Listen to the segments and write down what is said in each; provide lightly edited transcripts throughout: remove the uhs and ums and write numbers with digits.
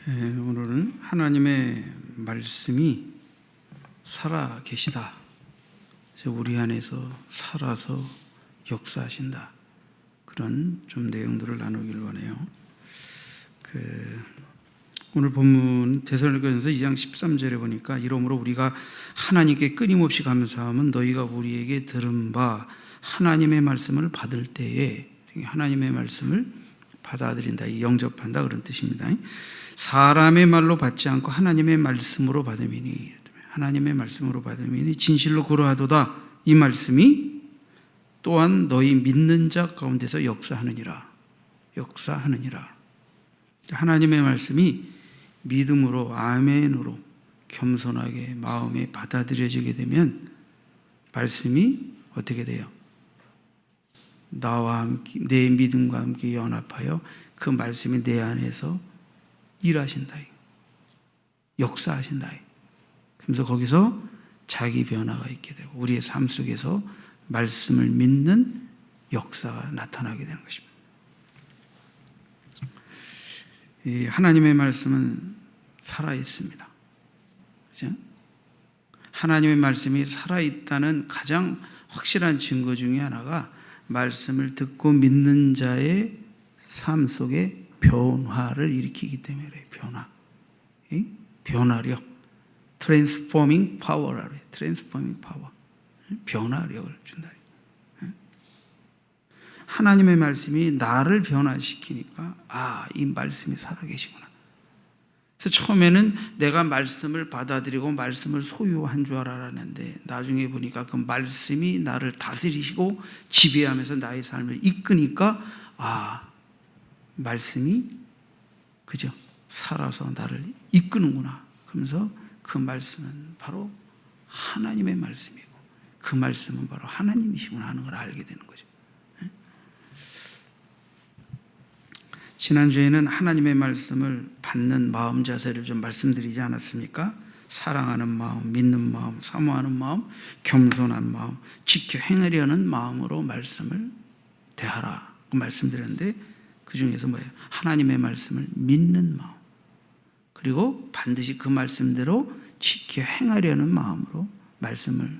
오늘은 하나님의 말씀이 살아 계시다. 우리 안에서 살아서 역사하신다. 그런 좀 내용들을 나누길 원해요. 오늘 본문 데살로니가전서 2장 13절에 보니까 이러므로 우리가 하나님께 끊임없이 감사함은 너희가 우리에게 들은 바 하나님의 말씀을 받을 때에, 하나님의 말씀을 받아들인다, 영접한다, 그런 뜻입니다. 사람의 말로 받지 않고 하나님의 말씀으로 받음이니, 하나님의 말씀으로 받음이니 진실로 그러하도다. 이 말씀이 또한 너희 믿는 자 가운데서 역사하느니라. 하나님의 말씀이 믿음으로, 아멘으로 겸손하게 마음에 받아들여지게 되면 말씀이 어떻게 돼요? 나와 함께, 내 믿음과 함께 연합하여 그 말씀이 내 안에서 일하신다, 역사하신다. 그래서 거기서 자기 변화가 있게 되고 우리의 삶 속에서 말씀을 믿는 역사가 나타나게 되는 것입니다. 이 하나님의 말씀은 살아있습니다. 그렇죠? 하나님의 말씀이 살아있다는 가장 확실한 증거 중에 하나가 말씀을 듣고 믿는 자의 삶 속에 변화를 일으키기 때문에 그래요. 변화력, transforming power라고 해요. transforming power, 변화력을 준다. 하나님의 말씀이 나를 변화시키니까 이 말씀이 살아계시구나. 그래서 처음에는 내가 말씀을 받아들이고 말씀을 소유한 줄 알았는데 나중에 보니까 그 말씀이 나를 다스리시고 지배하면서 나의 삶을 이끄니까 말씀이 그죠? 살아서 나를 이끄는구나. 그러면서 그 말씀은 바로 하나님의 말씀이고 그 말씀은 바로 하나님이시구나 하는 걸 알게 되는 거죠. 지난주에는 하나님의 말씀을 받는 마음 자세를 좀 말씀드리지 않았습니까? 사랑하는 마음, 믿는 마음, 사모하는 마음, 겸손한 마음, 지켜 행하려는 마음으로 말씀을 대하라 그 말씀드렸는데 그 중에서 뭐예요? 하나님의 말씀을 믿는 마음, 그리고 반드시 그 말씀대로 지켜 행하려는 마음으로 말씀을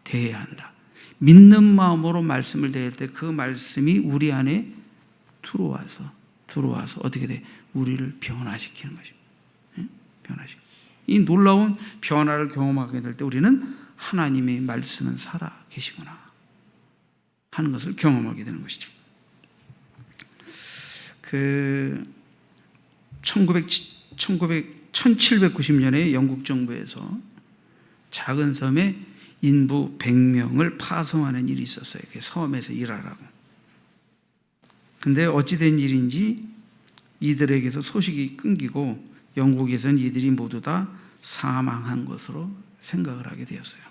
대해야 한다. 믿는 마음으로 말씀을 대할 때 그 말씀이 우리 안에 들어와서 어떻게 돼? 우리를 변화시키는 것입니다. 변화시키는. 이 놀라운 변화를 경험하게 될 때 우리는 하나님의 말씀은 살아 계시구나 하는 것을 경험하게 되는 것이죠. 1790년에 영국 정부에서 작은 섬에 인부 100명을 파송하는 일이 있었어요. 섬에서 일하라고. 근데 어찌된 일인지 이들에게서 소식이 끊기고 영국에서는 이들이 모두 다 사망한 것으로 생각을 하게 되었어요.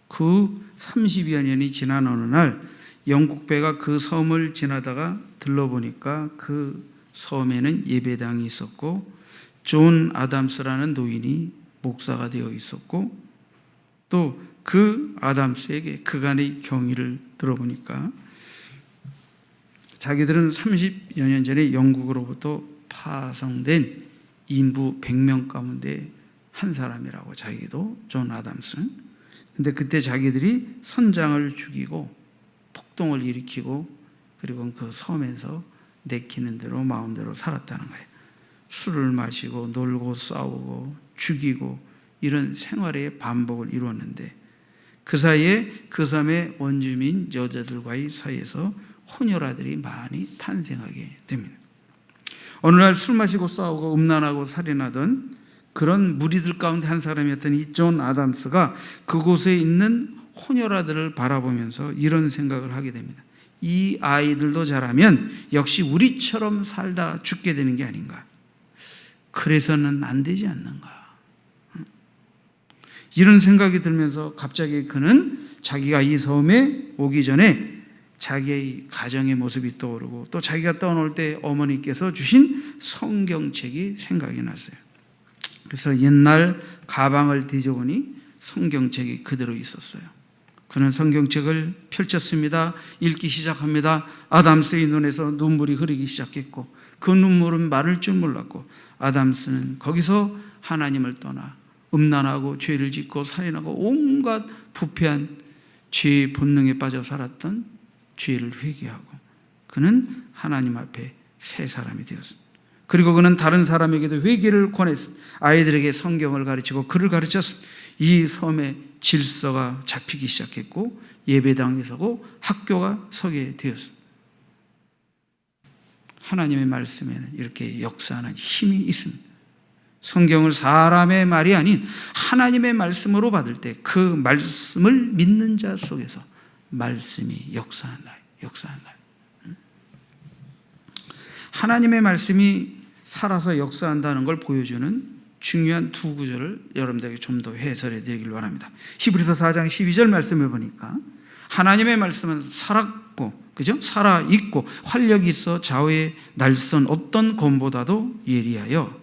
그 30여 년이 지난 어느 날 영국 배가 그 섬을 지나다가 들러보니까 그 섬에는 예배당이 있었고 존 아담스라는 노인이 목사가 되어 있었고 또 그 아담스에게 그간의 경위를 들어보니까 자기들은 30여 년 전에 영국으로부터 파송된 인부 100명 가운데 한 사람이라고, 자기도 존 아담스는. 근데 그때 자기들이 선장을 죽이고 폭동을 일으키고 그리고 그 섬에서 내키는 대로 마음대로 살았다는 거예요. 술을 마시고 놀고 싸우고 죽이고 이런 생활의 반복을 이루었는데 그 사이에 그 섬의 원주민 여자들과의 사이에서 혼혈아들이 많이 탄생하게 됩니다. 어느 날 술 마시고 싸우고 음란하고 살인하던 그런 무리들 가운데 한 사람이었던 이 존 아담스가 그곳에 있는 혼혈아들을 바라보면서 이런 생각을 하게 됩니다. 이 아이들도 자라면 역시 우리처럼 살다 죽게 되는 게 아닌가. 그래서는 안 되지 않는가. 이런 생각이 들면서 갑자기 그는 자기가 이 섬에 오기 전에 자기의 가정의 모습이 떠오르고 또 자기가 떠나올 때 어머니께서 주신 성경책이 생각이 났어요. 그래서 옛날 가방을 뒤져보니 성경책이 그대로 있었어요. 그는 성경책을 펼쳤습니다. 읽기 시작합니다. 아담스의 눈에서 눈물이 흐르기 시작했고 그 눈물은 마를 줄 몰랐고 아담스는 거기서 하나님을 떠나 음란하고 죄를 짓고 살인하고 온갖 부패한 죄의 본능에 빠져 살았던 죄를 회개하고 그는 하나님 앞에 새 사람이 되었습니다. 그리고 그는 다른 사람에게도 회개를 권했습니다. 아이들에게 성경을 가르치고 글을 가르쳤습니다. 이 섬에 질서가 잡히기 시작했고 예배당이 서고 학교가 서게 되었습니다. 하나님의 말씀에는 이렇게 역사하는 힘이 있습니다. 성경을 사람의 말이 아닌 하나님의 말씀으로 받을 때 그 말씀을 믿는 자 속에서 말씀이 역사한다. 하나님의 말씀이 살아서 역사한다는 걸 보여주는 중요한 두 구절을 여러분들에게 좀 더 해설해 드리길 바랍니다. 히브리서 4장 12절 말씀을 보니까 하나님의 말씀은 살았고, 그죠? 살아있고 활력이 있어 좌우의 날선 어떤 검보다도 예리하여.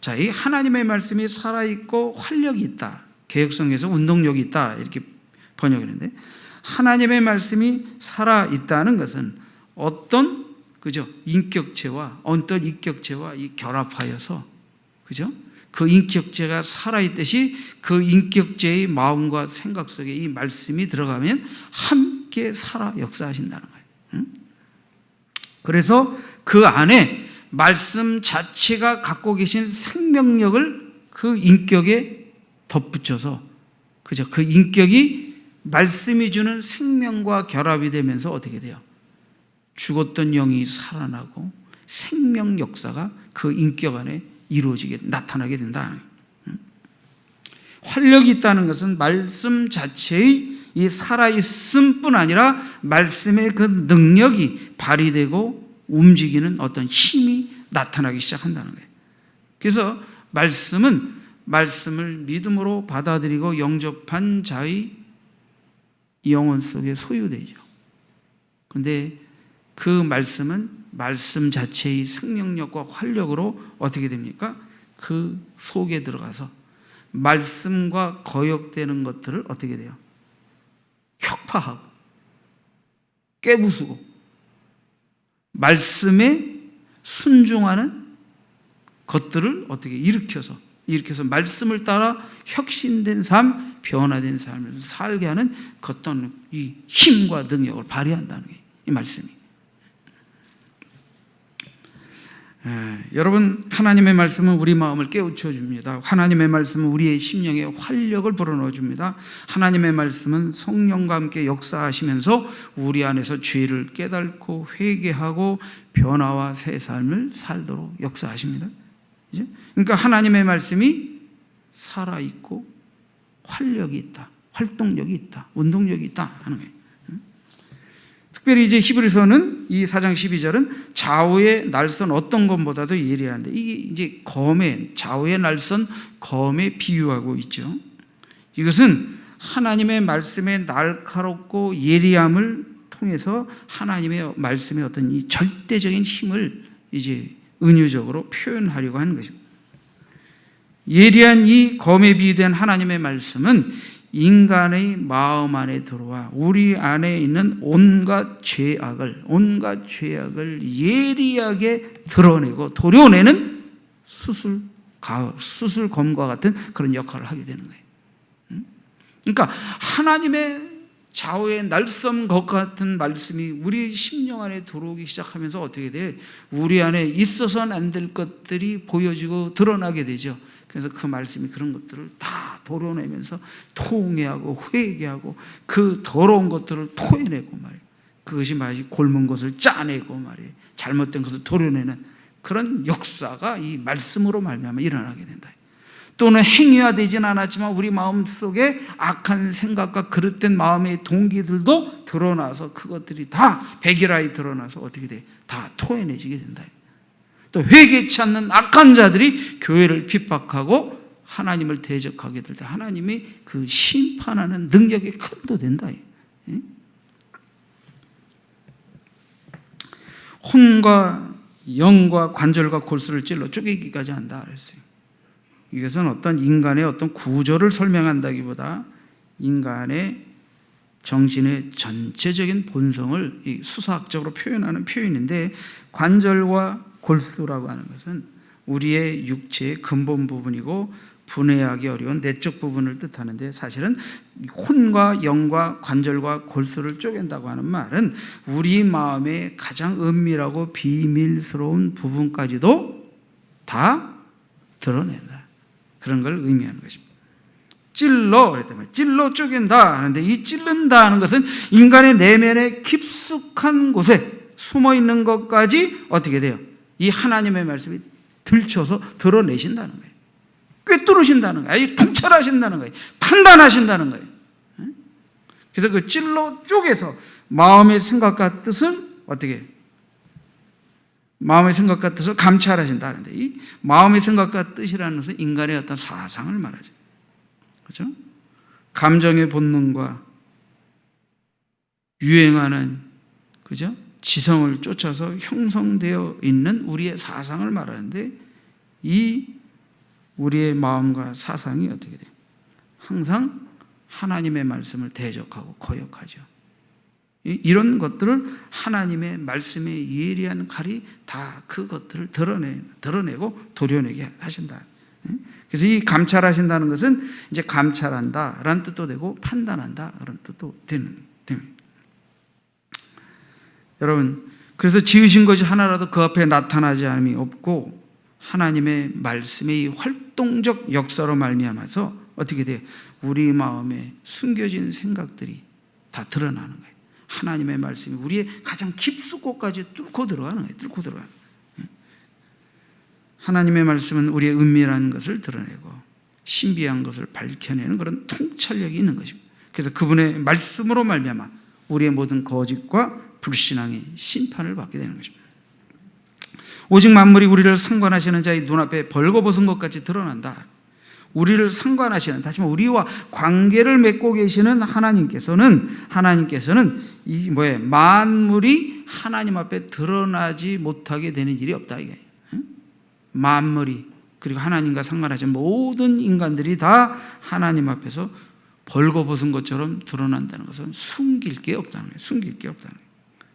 자, 이 하나님의 말씀이 살아있고 활력이 있다. 개혁성에서 운동력이 있다. 이렇게 번역했는데 하나님의 말씀이 살아있다는 것은 어떤, 그죠? 인격체와 어떤 인격체와 이 결합하여서, 그죠? 그 인격체가 살아있듯이 그 인격체의 마음과 생각 속에 이 말씀이 들어가면 함께 살아 역사하신다는 거예요. 그래서 그 안에 말씀 자체가 갖고 계신 생명력을 그 인격에 덧붙여서, 그죠? 그 인격이 말씀이 주는 생명과 결합이 되면서 어떻게 돼요? 죽었던 영이 살아나고 생명 역사가 그 인격 안에 이루어지게 나타나게 된다. 활력이 있다는 것은 말씀 자체의 이 살아있음뿐 아니라 말씀의 그 능력이 발휘되고 움직이는 어떤 힘이 나타나기 시작한다는 거예요. 그래서 말씀은 말씀을 믿음으로 받아들이고 영접한 자의 영혼 속에 소유되죠. 그런데 그 말씀은 말씀 자체의 생명력과 활력으로 어떻게 됩니까? 그 속에 들어가서 말씀과 거역되는 것들을 어떻게 돼요? 혁파하고 깨부수고 말씀에 순종하는 것들을 어떻게 일으켜서 말씀을 따라 혁신된 삶, 변화된 삶을 살게 하는 어떤 이 힘과 능력을 발휘한다는 게 이 말씀이. 여러분, 하나님의 말씀은 우리 마음을 깨우쳐 줍니다. 하나님의 말씀은 우리의 심령에 활력을 불어넣어 줍니다. 하나님의 말씀은 성령과 함께 역사하시면서 우리 안에서 죄를 깨닫고 회개하고 변화와 새 삶을 살도록 역사하십니다. 그러니까 하나님의 말씀이 살아있고 활력이 있다, 활동력이 있다, 운동력이 있다 하는 거예요. 특별히 이제 히브리서는 이 4장 12절은 좌우의 날선 어떤 것보다도 예리한데, 이게 이제 검의, 좌우의 날선 검에 비유하고 있죠. 이것은 하나님의 말씀의 날카롭고 예리함을 통해서 하나님의 말씀의 어떤 이 절대적인 힘을 이제 은유적으로 표현하려고 하는 것입니다. 예리한 이 검에 비유된 하나님의 말씀은 인간의 마음 안에 들어와 우리 안에 있는 온갖 죄악을 예리하게 드러내고 도려내는 수술검과 같은 그런 역할을 하게 되는 거예요. 그러니까 하나님의 좌우의 날선 것 같은 말씀이 우리 심령 안에 들어오기 시작하면서 어떻게 돼? 우리 안에 있어서는 안 될 것들이 보여지고 드러나게 되죠. 그래서 그 말씀이 그런 것들을 다 도려내면서 통회하고 회개하고 그 더러운 것들을 토해내고 말이에요. 그것이 마치 골문 것을 짜내고 말이에요. 잘못된 것을 도려내는 그런 역사가 이 말씀으로 말미암아 일어나게 된다. 또는 행위화되지는 않았지만 우리 마음속에 악한 생각과 그릇된 마음의 동기들도 드러나서 그것들이 다 백일하에 드러나서 어떻게 돼? 다 토해내지게 된다. 또 회개치 않는 악한 자들이 교회를 핍박하고 하나님을 대적하게 될 때 하나님이 그 심판하는 능력이 큰도 된다. 혼과 영과 관절과 골수를 찔러 쪼개기까지 한다 그랬어요. 이것은 어떤 인간의 어떤 구조를 설명한다기보다 인간의 정신의 전체적인 본성을 수사학적으로 표현하는 표현인데, 관절과 골수라고 하는 것은 우리의 육체의 근본 부분이고 분해하기 어려운 내적 부분을 뜻하는데, 사실은 혼과 영과 관절과 골수를 쪼갠다고 하는 말은 우리 마음의 가장 은밀하고 비밀스러운 부분까지도 다 드러낸다, 그런 걸 의미하는 것입니다. 찔러 그랬다면 찔러 쪼갠다 하는데, 이 찔른다 하는 것은 인간의 내면의 깊숙한 곳에 숨어 있는 것까지 어떻게 돼요? 이 하나님의 말씀이 들춰서 드러내신다는 거예요. 꿰뚫으신다는 거예요. 통찰하신다는 거예요. 판단하신다는 거예요. 그래서 그 찔러 쪼개서 마음의 생각과 뜻을 어떻게, 마음의 생각과 뜻을 감찰하신다는데, 이 마음의 생각과 뜻이라는 것은 인간의 어떤 사상을 말하죠. 그렇죠? 감정의 본능과 유행하는, 그죠? 지성을 쫓아서 형성되어 있는 우리의 사상을 말하는데, 이 우리의 마음과 사상이 어떻게 돼요? 항상 하나님의 말씀을 대적하고 거역하죠. 이런 것들을 하나님의 말씀의 예리한 칼이 다 그것들을 드러내고 도려내게 하신다. 그래서 이 감찰하신다는 것은 이제 감찰한다라는 뜻도 되고 판단한다 그런 뜻도 됩니다. 여러분, 그래서 지으신 것이 하나라도 그 앞에 나타나지 않음이 없고, 하나님의 말씀의 이 활동적 역사로 말미암아서 어떻게 돼요? 우리 마음에 숨겨진 생각들이 다 드러나는 거예요. 하나님의 말씀이 우리의 가장 깊숙곳까지 뚫고 들어가는 거예요. 뚫고 들어가는 거예요. 하나님의 말씀은 우리의 은밀한 것을 드러내고 신비한 것을 밝혀내는 그런 통찰력이 있는 것입니다. 그래서 그분의 말씀으로 말미암아 우리의 모든 거짓과 불신앙의 심판을 받게 되는 것입니다. 오직 만물이 우리를 상관하시는 자의 눈앞에 벌거벗은 것까지 드러난다. 우리를 상관하시는, 다시 말해 우리와 관계를 맺고 계시는 하나님께서는 이 만물이 하나님 앞에 드러나지 못하게 되는 일이 없다 이게. 만물이, 그리고 하나님과 상관하신 모든 인간들이 다 하나님 앞에서 벌거벗은 것처럼 드러난다는 것은 숨길 게 없다는 거예요. 숨길 게 없다는 거예요.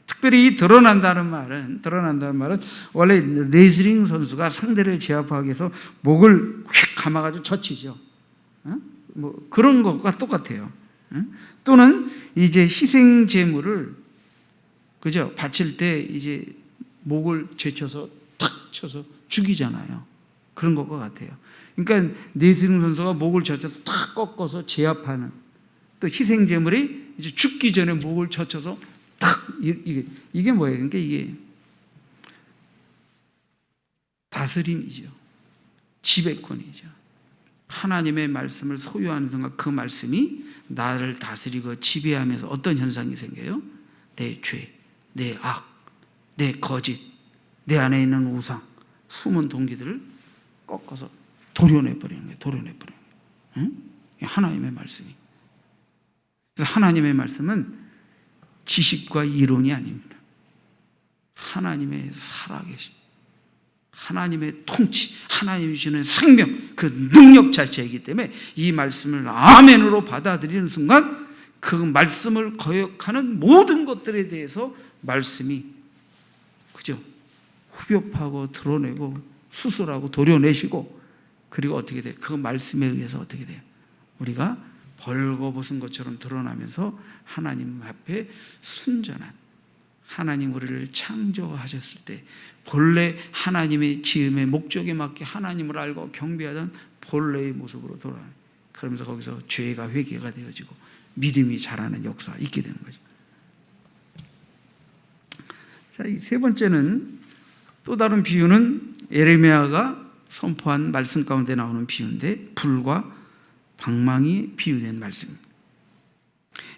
특별히 이 드러난다는 말은 원래 레슬링 선수가 상대를 제압하기 위해서 목을 휙 감아가지고 젖히죠. 뭐 그런 것과 똑같아요. 또는 이제 희생 제물을, 그죠? 바칠 때 이제 목을 제쳐서 탁 쳐서 죽이잖아요. 그런 것과 같아요. 그러니까 레슬링 선수가 목을 젖혀서 탁 꺾어서 제압하는, 또 희생 제물이 이제 죽기 전에 목을 젖혀서 탁, 이게 뭐예요? 그러니까 이게 다스림이죠. 지배권이죠. 하나님의 말씀을 소유하는 순간 그 말씀이 나를 다스리고 지배하면서 어떤 현상이 생겨요? 내 죄, 내 악, 내 거짓, 내 안에 있는 우상, 숨은 동기들을 꺾어서 도려내버리는 거예요. 도려내버리는 거예요. 하나님의 말씀이. 그래서 하나님의 말씀은 지식과 이론이 아닙니다. 하나님의 살아계심, 하나님의 통치, 하나님이 주시는 생명, 그 능력 자체이기 때문에 이 말씀을 아멘으로 받아들이는 순간 그 말씀을 거역하는 모든 것들에 대해서 말씀이, 그죠? 후벼파고 드러내고 수술하고 도려내시고, 그리고 어떻게 돼요? 그 말씀에 의해서 어떻게 돼요? 우리가 벌거벗은 것처럼 드러나면서 하나님 앞에 순전한, 하나님 우리를 창조하셨을 때 본래 하나님의 지음의 목적에 맞게 하나님을 알고 경배하던 본래의 모습으로 돌아가요. 그러면서 거기서 죄가 회개가 되어지고 믿음이 자라는 역사가 있게 되는 거죠. 자, 이 세 번째는, 또 다른 비유는 예레미야가 선포한 말씀 가운데 나오는 비유인데, 불과 방망이 비유된 말씀입니다.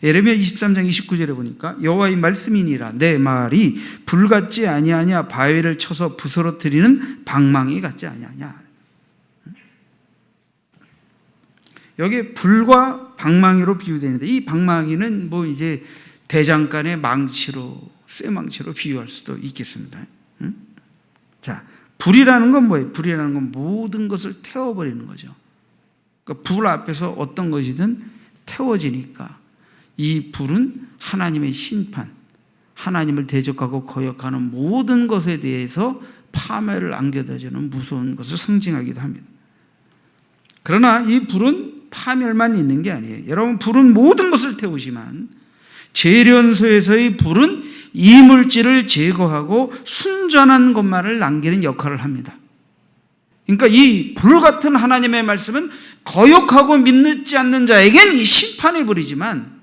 예레미야 23장 29절에 보니까 여호와의 말씀이니라 내 말이 불 같지 아니하냐, 바위를 쳐서 부스러뜨리는 방망이 같지 아니하냐. 여기에 불과 방망이로 비유되는데, 이 방망이는 뭐 이제 대장간의 망치로, 쇠망치로 비유할 수도 있겠습니다. 자, 불이라는 건 뭐예요? 불이라는 건 모든 것을 태워버리는 거죠. 그러니까 불 앞에서 어떤 것이든 태워지니까 이 불은 하나님의 심판, 하나님을 대적하고 거역하는 모든 것에 대해서 파멸을 안겨다주는 무서운 것을 상징하기도 합니다. 그러나 이 불은 파멸만 있는 게 아니에요. 여러분, 불은 모든 것을 태우지만 재련소에서의 불은 이물질을 제거하고 순전한 것만을 남기는 역할을 합니다. 그러니까 이 불같은 하나님의 말씀은 거역하고 믿지 않는 자에겐 이 심판의 불이지만,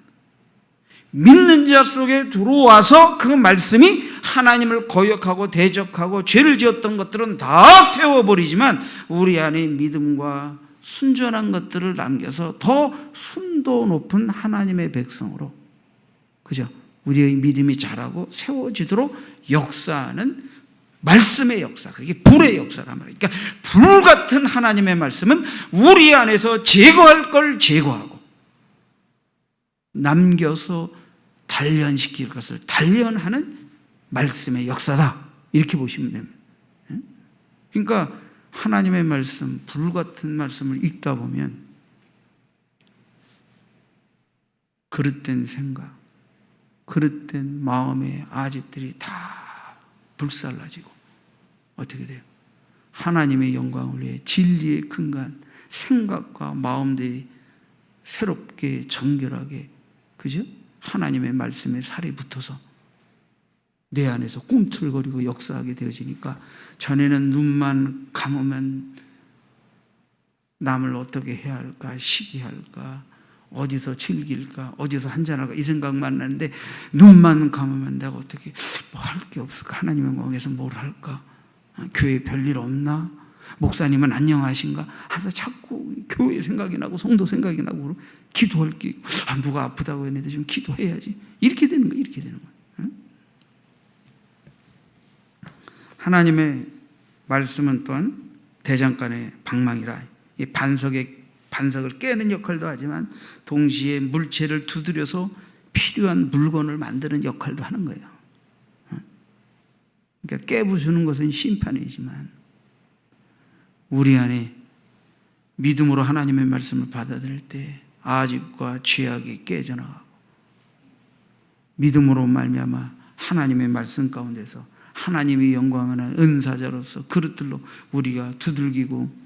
믿는 자 속에 들어와서 그 말씀이 하나님을 거역하고 대적하고 죄를 지었던 것들은 다 태워버리지만 우리 안에 믿음과 순전한 것들을 남겨서 더 순도 높은 하나님의 백성으로, 그죠? 우리의 믿음이 자라고 세워지도록 역사하는 말씀의 역사, 그게 불의 역사란 말이에요. 그러니까 불 같은 하나님의 말씀은 우리 안에서 제거할 걸 제거하고 남겨서 단련시킬 것을 단련하는 말씀의 역사다, 이렇게 보시면 됩니다. 그러니까 하나님의 말씀, 불 같은 말씀을 읽다 보면 그릇된 생각, 그릇된 마음의 아집들이 다 불살라지고 어떻게 돼요? 하나님의 영광을 위해 진리의 근간 생각과 마음들이 새롭게 정결하게, 그죠? 하나님의 말씀에 살이 붙어서 내 안에서 꿈틀거리고 역사하게 되어지니까, 전에는 눈만 감으면 남을 어떻게 해야 할까, 시기할까, 어디서 즐길까, 어디서 한잔할까, 이 생각만 나는데 눈만 감으면 내가 어떻게 뭐 할 게 없을까, 하나님의 영광에서 뭘 할까, 교회 별일 없나, 목사님은 안녕하신가 하면서 자꾸 교회 생각이 나고 성도 생각이 나고 기도할 게, 누가 아프다고 했는데 좀 기도해야지, 이렇게 되는 거예요. 이렇게 되는 거예요. 하나님의 말씀은 또한 대장간의 방망이라, 이 반석을 깨는 역할도 하지만 동시에 물체를 두드려서 필요한 물건을 만드는 역할도 하는 거예요. 그러니까 깨부수는 것은 심판이지만 우리 안에 믿음으로 하나님의 말씀을 받아들일 때 아집과 죄악이 깨져나가고, 믿음으로 말미암아 하나님의 말씀 가운데서 하나님의 영광하는 은사자로서 그릇들로 우리가 두들기고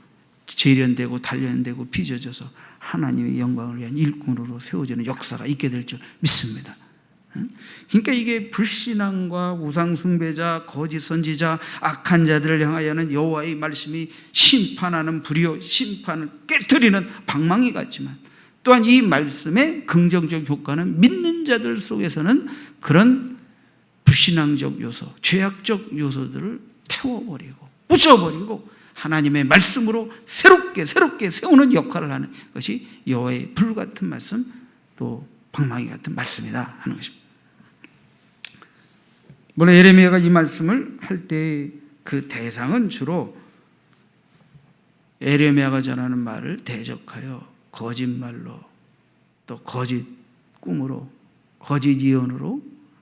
재련되고 단련되고 빚어져서 하나님의 영광을 위한 일꾼으로 세워지는 역사가 있게 될 줄 믿습니다. 그러니까 이게 불신앙과 우상숭배자, 거짓 선지자, 악한 자들을 향하여는 여호와의 말씀이 심판하는 불이요, 심판을 깨트리는 방망이 같지만, 또한 이 말씀의 긍정적 효과는 믿는 자들 속에서는 그런 불신앙적 요소, 죄악적 요소들을 태워버리고 부숴버리고 하나님의 말씀으로 새롭게 세우는 역할을 하는 것이 여호와의 불 같은 말씀, 또 방망이 같은 말씀이다 하는 것입니다. 물론 예레미야가 이 말씀을 할 때 그 대상은 주로 예레미야가 전하는 말을 대적하여 거짓말로, 또 거짓 꿈으로, 거짓 예언으로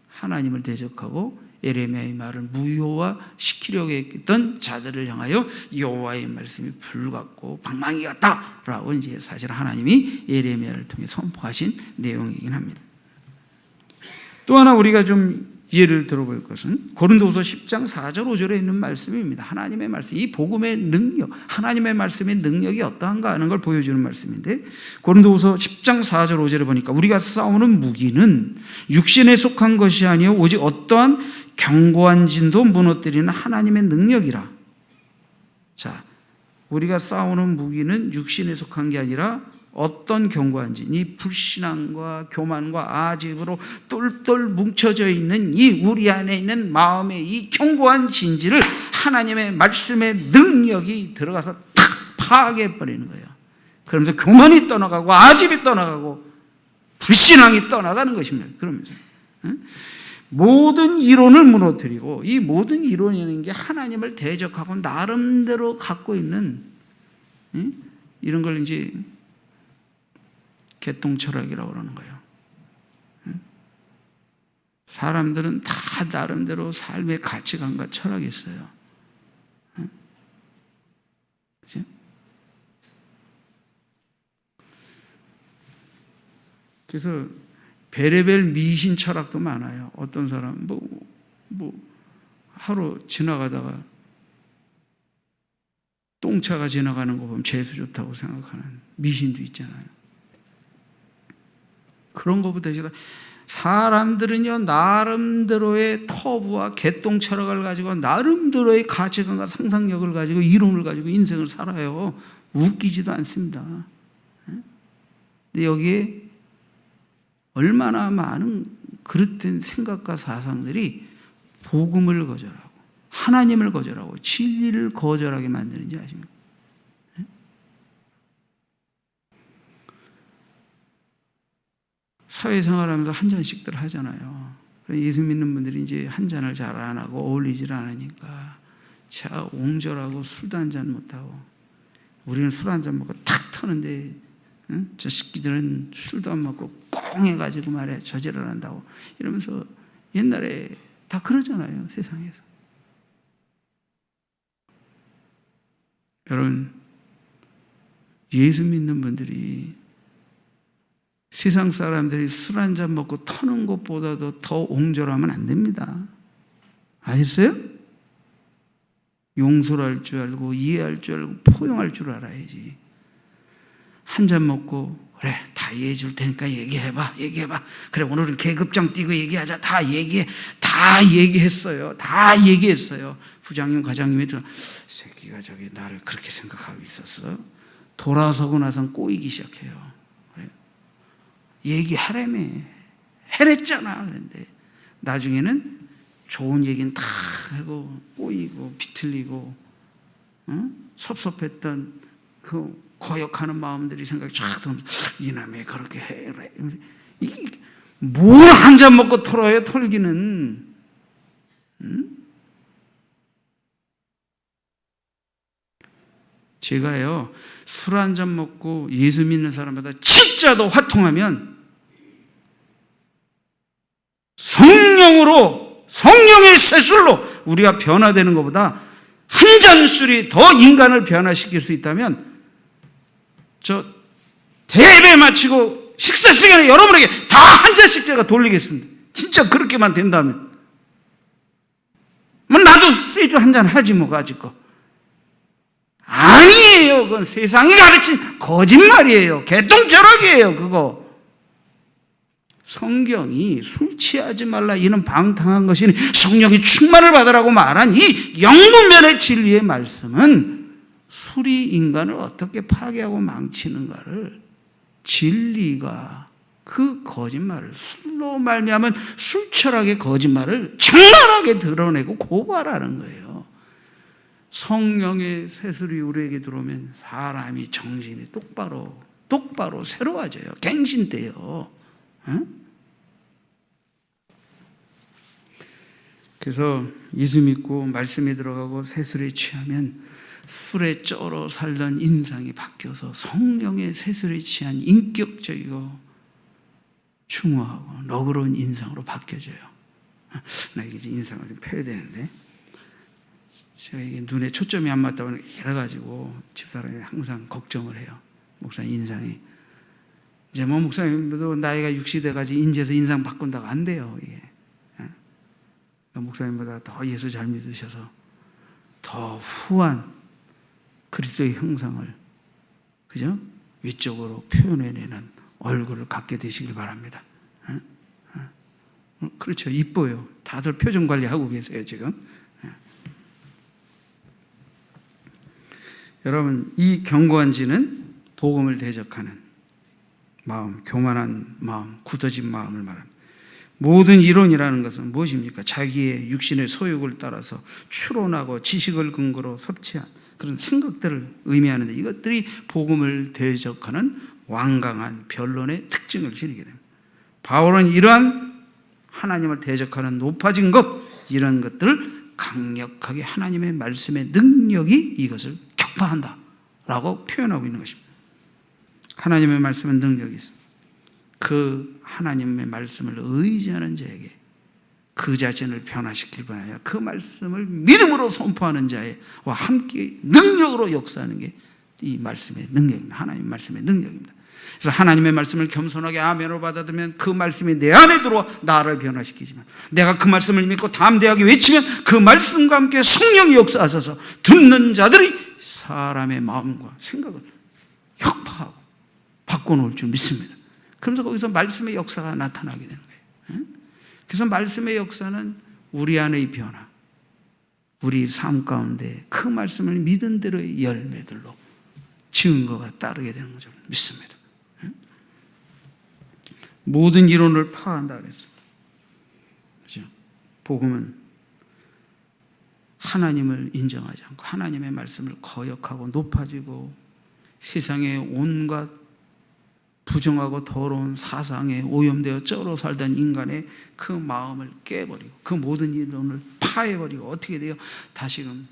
하나님을 대적하고 예레미야의 말을 무효화시키려고 했던 자들을 향하여 여호와의 말씀이 불 같고 방망이 같다라고 이제 사실 하나님이 예레미야를 통해 선포하신 내용이긴 합니다. 또 하나 우리가 좀 이해를 들어볼 것은 고린도후서 10장 4절 5절에 있는 말씀입니다. 하나님의 말씀, 이 복음의 능력, 하나님의 말씀의 능력이 어떠한가 하는 걸 보여주는 말씀인데, 고린도후서 10장 4절 5절에 보니까 우리가 싸우는 무기는 육신에 속한 것이 아니요 오직 어떠한 견고한 진도 무너뜨리는 하나님의 능력이라. 자, 우리가 싸우는 무기는 육신에 속한 게 아니라 어떤 견고한지, 이 불신앙과 교만과 아집으로 똘똘 뭉쳐져 있는 이 우리 안에 있는 마음의 이 견고한 진지를 하나님의 말씀의 능력이 들어가서 탁 파괴해버리는 거예요. 그러면서 교만이 떠나가고 아집이 떠나가고 불신앙이 떠나가는 것입니다. 그러면서 모든 이론을 무너뜨리고, 이 모든 이론이라는 게 하나님을 대적하고 나름대로 갖고 있는 이런 걸 이제 개똥 철학이라고 그러는 거예요. 사람들은 다 나름대로 삶의 가치관과 철학이 있어요. 그치? 그래서 별의별 미신 철학도 많아요. 어떤 사람 하루 지나가다가 똥차가 지나가는 거 보면 재수 좋다고 생각하는 미신도 있잖아요. 그런 것보다 사람들은요, 나름대로의 터부와 개똥 철학을 가지고 나름대로의 가치관과 상상력을 가지고 이론을 가지고 인생을 살아요. 웃기지도 않습니다. 근데 여기에 얼마나 많은 그릇된 생각과 사상들이 복음을 거절하고 하나님을 거절하고 진리를 거절하게 만드는지 아십니까? 사회생활하면서 한 잔씩들 하잖아요. 예수 믿는 분들이 이제 한 잔을 잘 안 하고 어울리질 않으니까 자 옹졸하고 술도 한 잔 못하고, 우리는 술 한 잔 먹고 탁 터는데 저 새끼들은 술도 안 먹고 꽁 해가지고 말이야 저지를 한다고 이러면서 옛날에 다 그러잖아요, 세상에서. 여러분, 예수 믿는 분들이 세상 사람들이 술 한 잔 먹고 터는 것보다도 더 옹졸하면 안 됩니다. 아셨어요? 용서를 할 줄 알고 이해할 줄 알고 포용할 줄 알아야지. 한 잔 먹고 그래 다 이해해 줄 테니까 얘기해봐. 그래 오늘은 계급장 띄고 얘기하자. 다 얘기했어요. 부장님 과장님이 새끼가 저기 나를 그렇게 생각하고 있었어. 돌아서고 나선 꼬이기 시작해요. 그래. 얘기하라며 해냈잖아. 그런데 나중에는 좋은 얘기는 다 하고 꼬이고 비틀리고 섭섭했던 그 거역하는 마음들이 생각이 쫙 들면서 이놈이 그렇게 해라. 이게 뭘 한 잔 먹고 털어요, 털기는. 제가요, 술 한 잔 먹고 예수 믿는 사람마다 진짜 더 화통하면 성령의 세술로 우리가 변화되는 것보다 한 잔 술이 더 인간을 변화시킬 수 있다면 저 대회 마치고 식사 시간에 여러분에게 다 한 잔씩 제가 돌리겠습니다. 진짜 그렇게만 된다면. 나도 세주 한 잔 하지 뭐 가지고. 아니에요. 그건 세상이 가르친 거짓말이에요. 개똥철학이에요, 그거. 성경이 술 취하지 말라 이는 방탕한 것이니 성령이 충만을 받으라고 말한 이 영문면의 진리의 말씀은 술이 인간을 어떻게 파괴하고 망치는가를, 진리가 그 거짓말을, 술로 말미암은 술철학의 거짓말을 장난하게 드러내고 고발하는 거예요. 성령의 세술이 우리에게 들어오면 사람이 정신이 똑바로 새로워져요. 갱신돼요. 그래서 예수 믿고 말씀에 들어가고 세술에 취하면 술에 쩔어 살던 인상이 바뀌어서 성령의 세술에 취한 인격적이고 충후하고 너그러운 인상으로 바뀌어져요. 나 이게 인상을 좀 펴야 되는데 제가 이게 눈에 초점이 안 맞다 보니까 이래가지고 집사람이 항상 걱정을 해요. 목사님 인상이 이제 뭐 목사님도 나이가 60이 돼가지고 인제서 인상 바꾼다고 안 돼요. 이게 목사님보다 더 예수 잘 믿으셔서 더 후한 그리스도의 형상을 그죠? 위쪽으로 표현해내는 얼굴을 갖게 되시길 바랍니다. 그렇죠. 이뻐요. 다들 표정 관리하고 계세요 지금. 여러분, 이 경고한지는 복음을 대적하는 마음, 교만한 마음, 굳어진 마음을 말합니다. 모든 이론이라는 것은 무엇입니까? 자기의 육신의 소욕을 따라서 추론하고 지식을 근거로 섭취한 그런 생각들을 의미하는데, 이것들이 복음을 대적하는 완강한 변론의 특징을 지니게 됩니다. 바울은 이러한 하나님을 대적하는 높아진 것, 이런 것들을 강력하게 하나님의 말씀의 능력이 이것을 격파한다라고 표현하고 있는 것입니다. 하나님의 말씀은 능력이 있습니다. 그 하나님의 말씀을 의지하는 자에게 그 자신을 변화시킬 뿐 아니라 그 말씀을 믿음으로 선포하는 자와 함께 능력으로 역사하는 게 이 말씀의 능력입니다. 하나님 말씀의 능력입니다. 그래서 하나님의 말씀을 겸손하게 아멘으로 받아들면 그 말씀이 내 안에 들어와 나를 변화시키지만, 내가 그 말씀을 믿고 담대하게 외치면 그 말씀과 함께 성령이 역사하셔서 듣는 자들이 사람의 마음과 생각을 혁파하고 바꿔놓을 줄 믿습니다. 그러면서 거기서 말씀의 역사가 나타나게 되는 거예요. 그래서 말씀의 역사는 우리 안의 변화, 우리 삶 가운데 그 말씀을 믿은 대로의 열매들로 증거가 따르게 되는 것을 믿습니다. 모든 이론을 파한다 그랬어요. 그렇죠? 복음은 하나님을 인정하지 않고 하나님의 말씀을 거역하고 높아지고 세상의 온갖 부정하고 더러운 사상에 오염되어 쩔어 살던 인간의 그 마음을 깨버리고 그 모든 이론을 파해버리고 어떻게 돼요? 다시금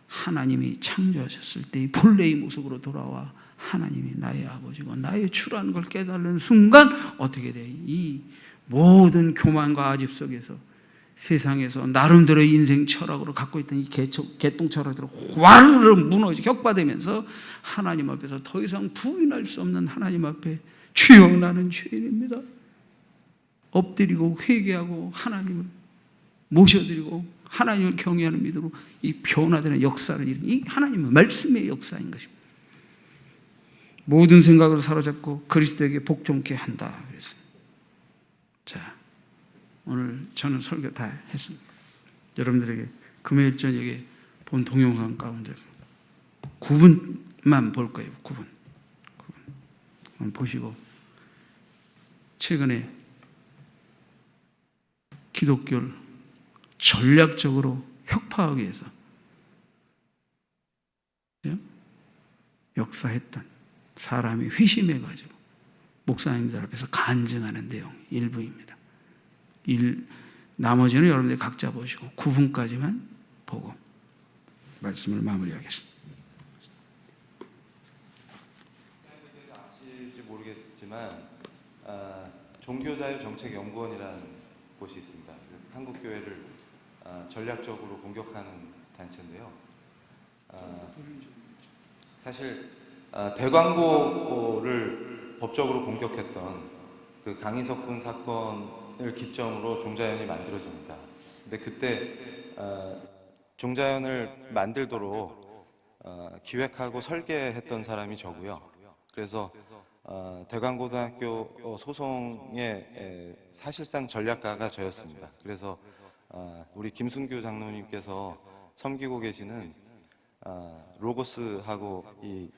하나님이 창조하셨을 때의 본래의 모습으로 돌아와 하나님이 나의 아버지고 나의 주라는 걸 깨달는 순간 어떻게 돼요? 이 모든 교만과 아집 속에서 세상에서 나름대로의 인생 철학으로 갖고 있던 이 개똥 철학으로 와르르 무너지고 격파되면서 하나님 앞에서 더 이상 부인할 수 없는 하나님 앞에 주여 나는 죄인입니다. 엎드리고 회개하고 하나님을 모셔드리고 하나님을 경외하는 믿음으로 이 변화되는 역사를 이루는 이 하나님의 말씀의 역사인 것입니다. 모든 생각을 사로잡고 그리스도에게 복종케 한다 그랬어요. 자, 오늘 저는 설교 다 했습니다. 여러분들에게 금요일 저녁에 본 동영상 가운데서 9분만 볼 거예요. 9분. 보시고 최근에 기독교를 전략적으로 혁파하기 위해서 역사했던 사람이 회심해가지고 목사님들 앞에서 간증하는 내용 일부입니다. 나머지는 여러분들 각자 보시고 9분까지만 보고 말씀을 마무리하겠습니다. 아실지 모르겠지만 종교자유정책연구원이라는 곳이 있습니다. 한국교회를 전략적으로 공격하는 단체인데요. 사실 대광고를 법적으로 공격했던 그 강희석 군 사건을 기점으로 종자연이 만들어집니다. 근데 그때 종자연을 만들도록 기획하고 설계했던 사람이 저고요. 그래서 대광고등학교 소송의 사실상 전략가가 저였습니다. 그래서 우리 김순규 장로님께서 섬기고 계시는 로고스하고 이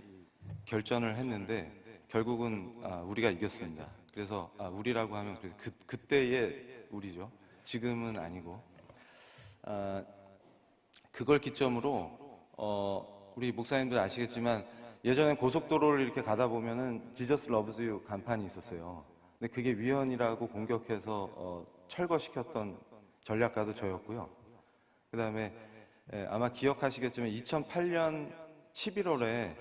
결전을 했는데 결국은 우리가 이겼습니다. 그래서 우리라고 하면 그때의 우리죠. 지금은 아니고 그걸 기점으로 우리 목사님들 아시겠지만 예전에 고속도로를 이렇게 가다 보면은 지저스 러브즈 유 간판이 있었어요. 근데 그게 위헌이라고 공격해서 철거시켰던 전략가도 저였고요. 그 다음에 아마 기억하시겠지만 2008년 11월에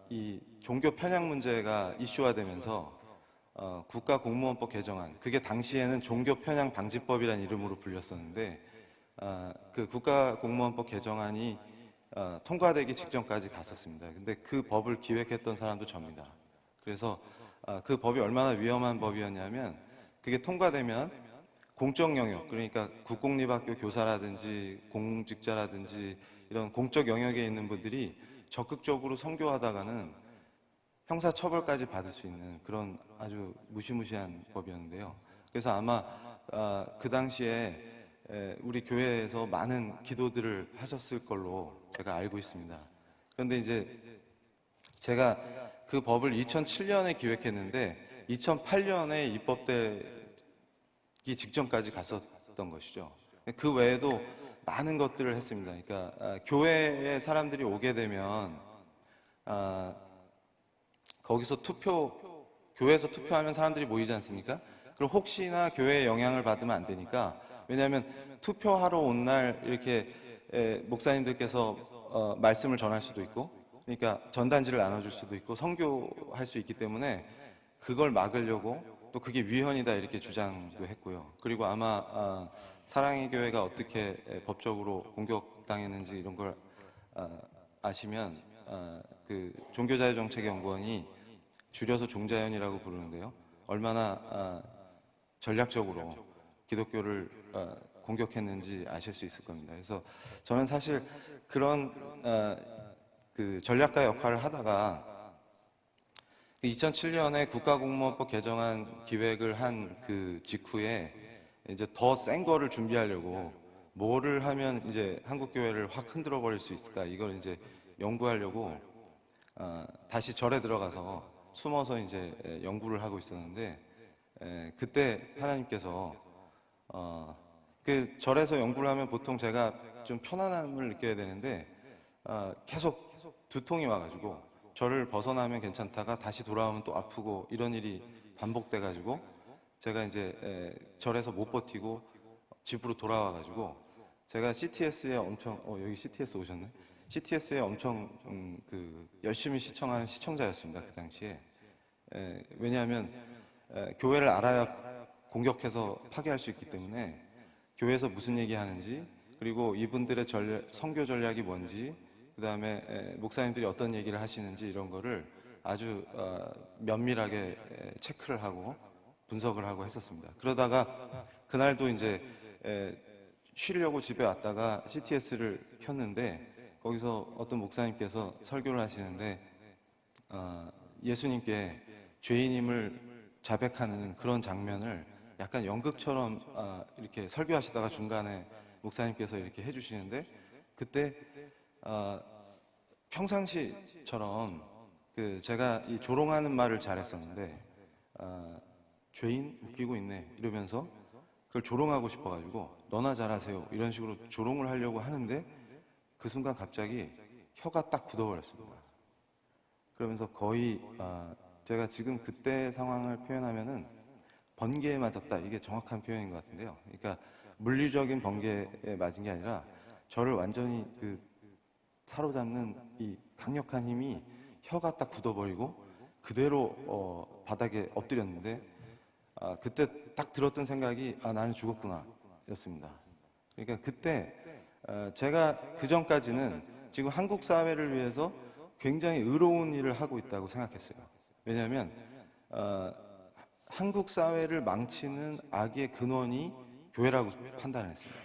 이 종교 편향 문제가 이슈화되면서 국가공무원법 개정안, 그게 당시에는 종교 편향 방지법이라는 이름으로 불렸었는데 그 국가공무원법 개정안이 통과되기 직전까지 갔었습니다. 근데 그 법을 기획했던 사람도 접니다. 그래서 그 법이 얼마나 위험한 법이었냐면 그게 통과되면 공적 영역, 그러니까 국공립학교 교사라든지 공직자라든지 이런 공적 영역에 있는 분들이 적극적으로 선교하다가는 형사처벌까지 받을 수 있는 그런 아주 무시무시한 법이었는데요. 그래서 아마 그 당시에 우리 교회에서 많은 기도들을 하셨을 걸로 제가 알고 있습니다. 그런데 이제 제가 그 법을 2007년에 기획했는데 2008년에 입법되기 직전까지 갔었던 것이죠. 그 외에도 많은 것들을 했습니다. 그러니까 교회에 사람들이 오게 되면 거기서 교회에서 투표하면 사람들이 모이지 않습니까? 그럼 혹시나 교회의 영향을 받으면 안 되니까, 왜냐하면 투표하러 온 날 이렇게 목사님들께서 말씀을 전할 수도 있고, 그러니까 전단지를 나눠줄 수도 있고 선교할 수 있기 때문에 그걸 막으려고, 또 그게 위헌이다 이렇게 주장도 했고요. 그리고 아마 사랑의 교회가 어떻게 법적으로 공격당했는지 이런 걸 아시면 그 종교자유정책연구원이 줄여서 종자연이라고 부르는데요. 얼마나 전략적으로 기독교를 공격했는지 아실 수 있을 겁니다. 그래서 저는 사실 그런 그 전략가 역할을 하다가 2007년에 국가공무원법 개정안 기획을 한 그 직후에 이제 더 센 거를 준비하려고 뭐를 하면 이제 한국교회를 확 흔들어 버릴 수 있을까 이걸 이제 연구하려고 다시 절에 들어가서 숨어서 이제 연구를 하고 있었는데 그때 하나님께서 그 절에서 연구를 하면 보통 제가 좀 편안함을 느껴야 되는데 계속 두통이 와가지고 절을 벗어나면 괜찮다가 다시 돌아오면 또 아프고 이런 일이 반복돼가지고 제가 이제 절에서 못 버티고 집으로 돌아와가지고 제가 CTS에 엄청 여기 CTS 오셨네. CTS에 엄청 그 열심히 시청하는 시청자였습니다. 그 당시에. 왜냐하면 교회를 알아야 공격해서 파괴할 수 있기 때문에 교회에서 무슨 얘기하는지 그리고 이분들의 선교 전략이 뭔지 그 다음에 목사님들이 어떤 얘기를 하시는지 이런 거를 아주 면밀하게 체크를 하고 분석을 하고 했었습니다. 그러다가 그날도 이제 쉬려고 집에 왔다가 CTS를 켰는데 거기서 어떤 목사님께서 설교를 하시는데 예수님께 죄인임을 자백하는 그런 장면을 약간 연극처럼 이렇게 설교하시다가 중간에 목사님께서 이렇게 해주시는데 그때 평상시처럼 그 제가 이 조롱하는 말을 잘했었는데 죄인 웃기고 있네 이러면서 그걸 조롱하고 싶어가지고 너나 잘하세요 이런 식으로 조롱을 하려고 하는데 그 순간 갑자기 혀가 딱 굳어버렸습니다. 그러면서 거의 제가 지금 그때 상황을 표현하면은 번개에 맞았다 이게 정확한 표현인 것 같은데요. 그러니까 물리적인 번개에 맞은 게 아니라 저를 완전히 그 사로잡는 이 강력한 힘이 혀가 딱 굳어버리고 그대로 바닥에 엎드렸는데 그때 딱 들었던 생각이 나는 죽었구나 였습니다. 그러니까 그때 제가 그 전까지는 지금 한국 사회를 위해서 굉장히 의로운 일을 하고 있다고 생각했어요. 왜냐하면 한국 사회를 망치는 악의 근원이 교회라고 판단했습니다.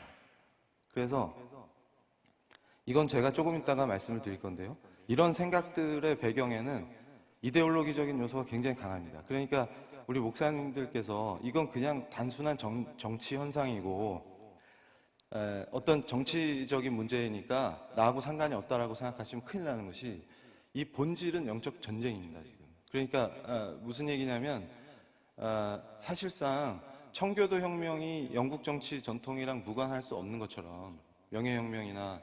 그래서 이건 제가 조금 이따가 말씀을 드릴 건데요. 이런 생각들의 배경에는 이데올로기적인 요소가 굉장히 강합니다. 그러니까 우리 목사님들께서 이건 그냥 단순한 정치 현상이고 어떤 정치적인 문제이니까 나하고 상관이 없다라고 생각하시면 큰일 나는 것이 이 본질은 영적 전쟁입니다. 지금. 그러니까 무슨 얘기냐면 사실상 청교도 혁명이 영국 정치 전통이랑 무관할 수 없는 것처럼 명예혁명이나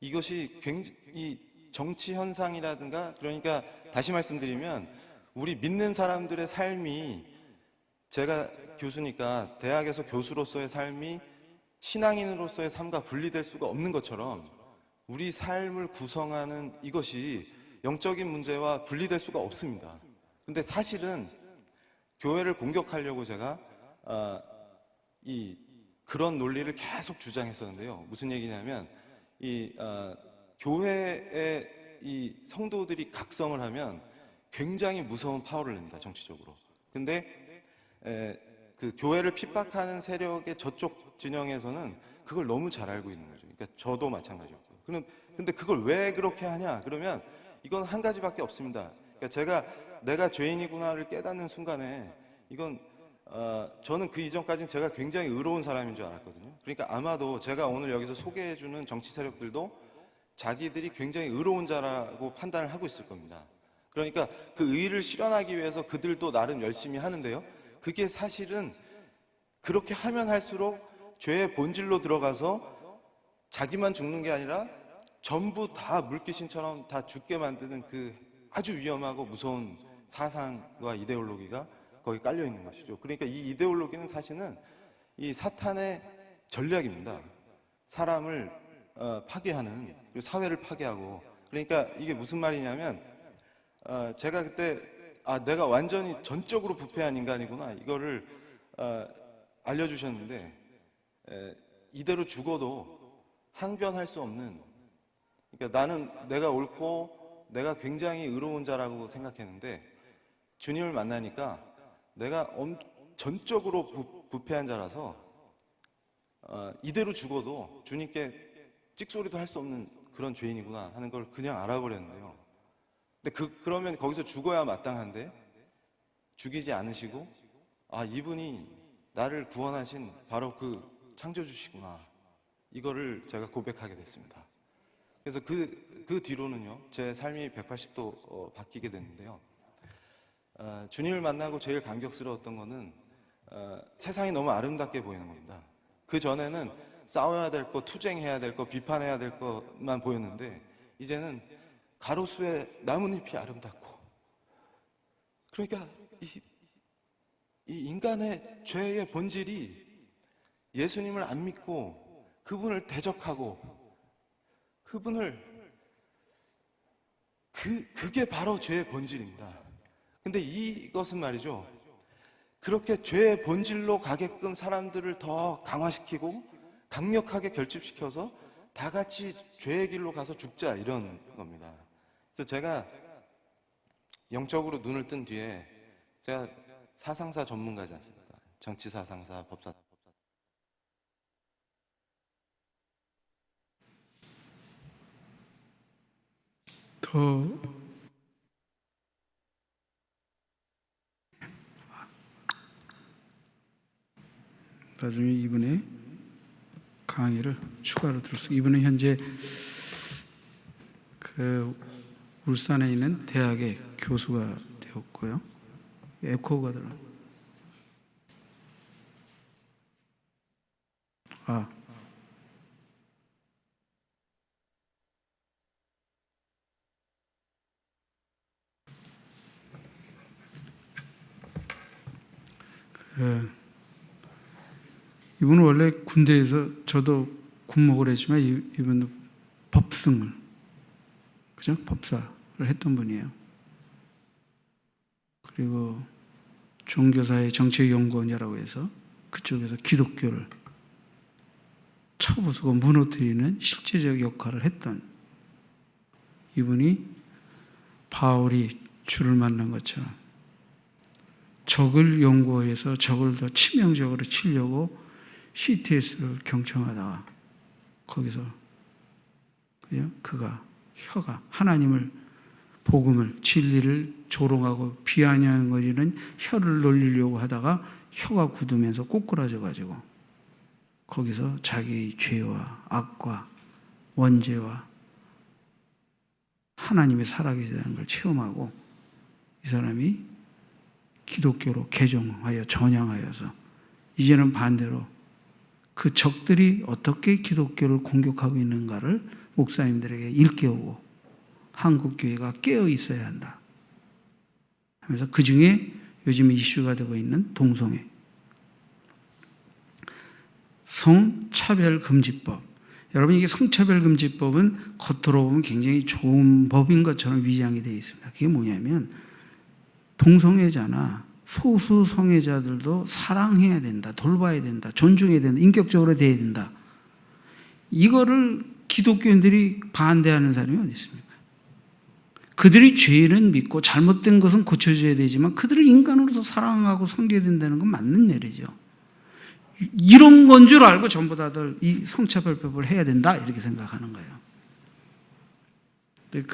이것이 굉장히 정치 현상이라든가 그러니까 다시 말씀드리면 우리 믿는 사람들의 삶이 제가 교수니까 대학에서 교수로서의 삶이 신앙인으로서의 삶과 분리될 수가 없는 것처럼 우리 삶을 구성하는 이것이 영적인 문제와 분리될 수가 없습니다. 근데 사실은 교회를 공격하려고 제가 그런 논리를 계속 주장했었는데요. 무슨 얘기냐면 교회의 이 성도들이 각성을 하면 굉장히 무서운 파워를 냅니다. 정치적으로. 근데 그 교회를 핍박하는 세력의 저쪽 진영에서는 그걸 너무 잘 알고 있는 거죠. 그러니까 저도 마찬가지였고. 근데 그걸 왜 그렇게 하냐? 그러면 이건 한 가지밖에 없습니다. 그러니까 내가 죄인이구나를 깨닫는 순간에 이건 저는 그 이전까지는 제가 굉장히 의로운 사람인 줄 알았거든요. 그러니까 아마도 제가 오늘 여기서 소개해주는 정치 세력들도 자기들이 굉장히 의로운 자라고 판단을 하고 있을 겁니다. 그러니까 그 의를 실현하기 위해서 그들도 나름 열심히 하는데요. 그게 사실은 그렇게 하면 할수록 죄의 본질로 들어가서 자기만 죽는 게 아니라 전부 다 물귀신처럼 다 죽게 만드는 그 아주 위험하고 무서운 사상과 이데올로기가 거기 깔려 있는 것이죠. 그러니까 이 이데올로기는 사실은 이 사탄의 전략입니다. 사람을 파괴하는, 그리고 사회를 파괴하고. 그러니까 이게 무슨 말이냐면 제가 그때 내가 완전히 전적으로 부패한 인간이구나 이거를 알려주셨는데 이대로 죽어도 항변할 수 없는, 그러니까 나는 내가 옳고 내가 굉장히 의로운 자라고 생각했는데 주님을 만나니까 내가 전적으로 부패한 자라서 이대로 죽어도 주님께 찍소리도 할 수 없는 그런 죄인이구나 하는 걸 그냥 알아버렸는데요. 근데 그러면 거기서 죽어야 마땅한데 죽이지 않으시고 이분이 나를 구원하신 바로 그 창조주시구나, 이거를 제가 고백하게 됐습니다. 그래서 그 뒤로는요, 제 삶이 180도 바뀌게 됐는데요. 주님을 만나고 제일 감격스러웠던 거는 세상이 너무 아름답게 보이는 겁니다. 그 전에는 싸워야 될 거, 투쟁해야 될 거, 비판해야 될 것만 보였는데 이제는 가로수에 나뭇잎이 아름답고, 그러니까 이 인간의 죄의 본질이 예수님을 안 믿고 그분을 대적하고 그게 바로 죄의 본질입니다. 근데 이것은 말이죠, 그렇게 죄의 본질로 가게끔 사람들을 더 강화시키고 강력하게 결집시켜서 다 같이 죄의 길로 가서 죽자, 이런 겁니다. 그래서 제가 영적으로 눈을 뜬 뒤에, 제가 사상사 전문가지 않습니까? 정치 사상사, 법사. 더 나중에 이분의 강의를 추가로 들었어요. 이분은 현재 그 울산에 있는 대학의 교수가 되었고요. 에코가 들어. 이분은 원래 군대에서, 저도 군목을 했지만 이분도 법승을, 그죠? 법사를 했던 분이에요. 그리고 종교사의 정책연구원이라고 해서 그쪽에서 기독교를 쳐부수고 무너뜨리는 실제적 역할을 했던 이분이 바울이 주를 만난 것처럼 적을 연구해서 적을 더 치명적으로 치려고 CTS를 경청하다가 거기서 혀가 하나님을, 복음을, 진리를 조롱하고 비아냥거리는 혀를 놀리려고 하다가 혀가 굳으면서 꼬꾸라져 가지고 거기서 자기의 죄와 악과 원죄와 하나님의 살아계시다는 걸 체험하고 이 사람이 기독교로 개종하여 전향하여서 이제는 반대로 그 적들이 어떻게 기독교를 공격하고 있는가를 목사님들에게 일깨우고 한국교회가 깨어 있어야 한다 하면서, 그 중에 요즘 이슈가 되고 있는 동성애, 성차별금지법. 여러분, 이게 성차별금지법은 겉으로 보면 굉장히 좋은 법인 것처럼 위장이 되어 있습니다. 그게 뭐냐면 동성애자나 소수 성애자들도 사랑해야 된다, 돌봐야 된다, 존중해야 된다, 인격적으로 대해야 된다. 이거를 기독교인들이 반대하는 사람이 어디 있습니까? 그들이 죄는 믿고 잘못된 것은 고쳐줘야 되지만 그들을 인간으로서 사랑하고 섬겨야 된다는 건 맞는 얘기죠. 이런 건 줄 알고 전부 다들 이 성차별법을 해야 된다 이렇게 생각하는 거예요. 근데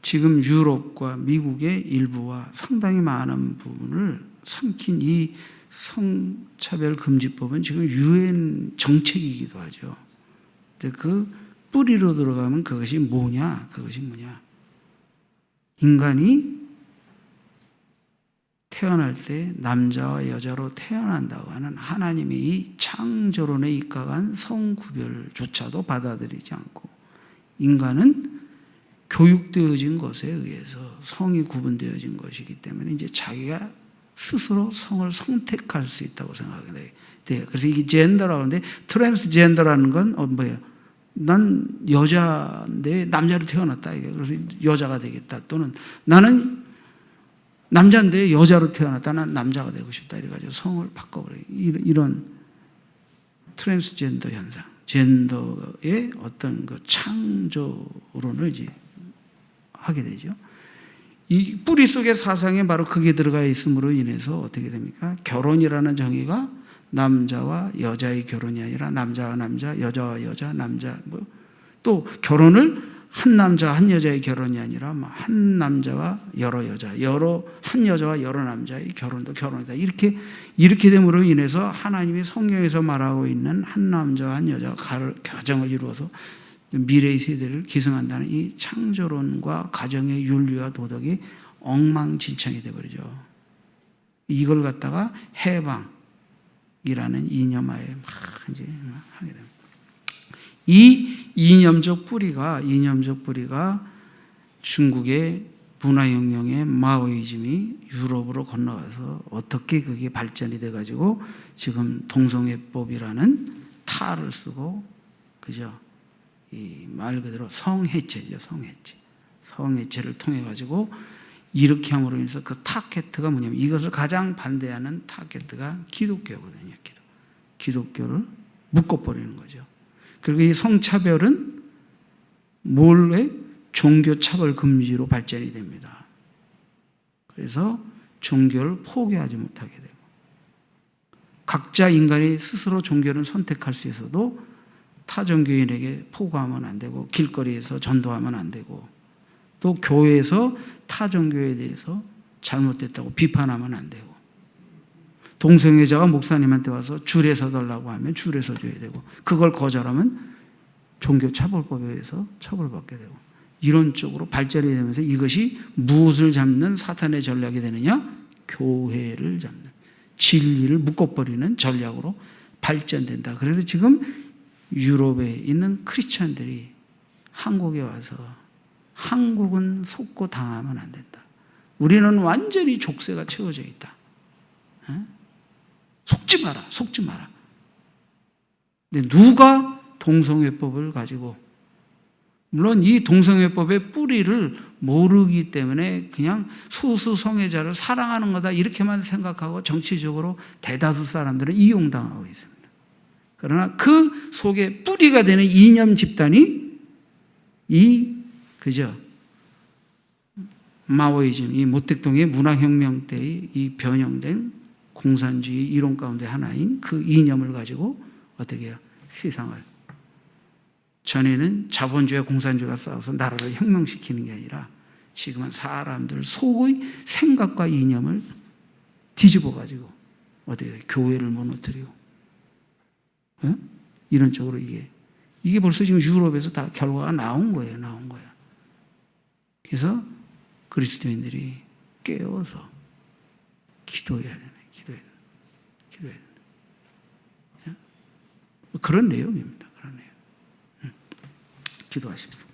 지금 유럽과 미국의 일부와 상당히 많은 부분을 삼킨 이 성차별금지법은 지금 유엔 정책이기도 하죠. 근데 그 뿌리로 들어가면 그것이 뭐냐? 인간이 태어날 때 남자와 여자로 태어난다고 하는 하나님의 이 창조론에 입각한 성구별조차도 받아들이지 않고, 인간은 교육되어진 것에 의해서 성이 구분되어진 것이기 때문에 이제 자기가 스스로 성을 선택할 수 있다고 생각이 돼요. 그래서 이게 젠더라고 하는데, 트랜스젠더라는 건 뭐예요? 난 여자인데 남자로 태어났다. 그래서 여자가 되겠다. 또는 나는 남자인데 여자로 태어났다. 난 남자가 되고 싶다. 이래가지고 성을 바꿔버려요. 이런 트랜스젠더 현상, 젠더의 어떤 그 창조론을 이제 하게 되죠. 이 뿌리 속의 사상에 바로 그게 들어가 있음으로 인해서 어떻게 됩니까? 결혼이라는 정의가 남자와 여자의 결혼이 아니라 남자와 남자, 여자와 여자, 남자 또 결혼을 한 남자 한 여자의 결혼이 아니라 한 남자와 여러 여자, 한 여자와 여러 남자의 결혼도 결혼이다. 이렇게 됨으로 인해서 하나님이 성경에서 말하고 있는 한 남자와 한 여자가 가정을 이루어서 미래의 세대를 기성한다는 이 창조론과 가정의 윤리와 도덕이 엉망진창이 되어버리죠. 이걸 갖다가 해방이라는 이념하에 막 이제 하게 됩니다. 이 이념적 뿌리가 중국의 문화혁명의 마오이즘이 유럽으로 건너가서 어떻게 그게 발전이 돼가지고 지금 동성애법이라는 탈을 쓰고, 그죠? 이 말 그대로 성해체죠, 성해체를 통해 가지고 이렇게 함으로 인해서 그 타겟트가 뭐냐면 이것을 가장 반대하는 타겟트가 기독교거든요. 기독교를 묶어버리는 거죠. 그리고 이 성차별은 몰래 종교차별 금지로 발전이 됩니다. 그래서 종교를 포기하지 못하게 되고, 각자 인간이 스스로 종교를 선택할 수 있어도 타종교인에게 포고하면 안 되고, 길거리에서 전도하면 안 되고, 또 교회에서 타종교에 대해서 잘못됐다고 비판하면 안 되고, 동성애자가 목사님한테 와서 줄에 서달라고 하면 줄에 서줘야 되고, 그걸 거절하면 종교차별법에 의해서 처벌받게 되고, 이런 쪽으로 발전이 되면서 이것이 무엇을 잡는 사탄의 전략이 되느냐? 교회를 잡는, 진리를 묶어버리는 전략으로 발전된다. 그래서 지금 유럽에 있는 크리스찬들이 한국에 와서 한국은 속고 당하면 안 된다. 우리는 완전히 족쇄가 채워져 있다. 속지 마라. 근데 누가 동성애법을 가지고, 물론 이 동성애법의 뿌리를 모르기 때문에 그냥 소수 성애자를 사랑하는 거다 이렇게만 생각하고 정치적으로 대다수 사람들은 이용당하고 있습니다. 그러나 그 속에 뿌리가 되는 이념 집단이 그죠? 마오이즘, 이 모택동의 문화혁명 때의 이 변형된 공산주의 이론 가운데 하나인 그 이념을 가지고 어떻게 해요? 세상을. 전에는 자본주의와 공산주의가 싸워서 나라를 혁명시키는 게 아니라 지금은 사람들 속의 생각과 이념을 뒤집어 가지고 어떻게 해요? 교회를 무너뜨리고, 이런 쪽으로 이게 벌써 지금 유럽에서 다 결과가 나온 거예요. 그래서 그리스도인들이 깨어서 기도해야 되네. 그런 내용입니다. 기도하십시오.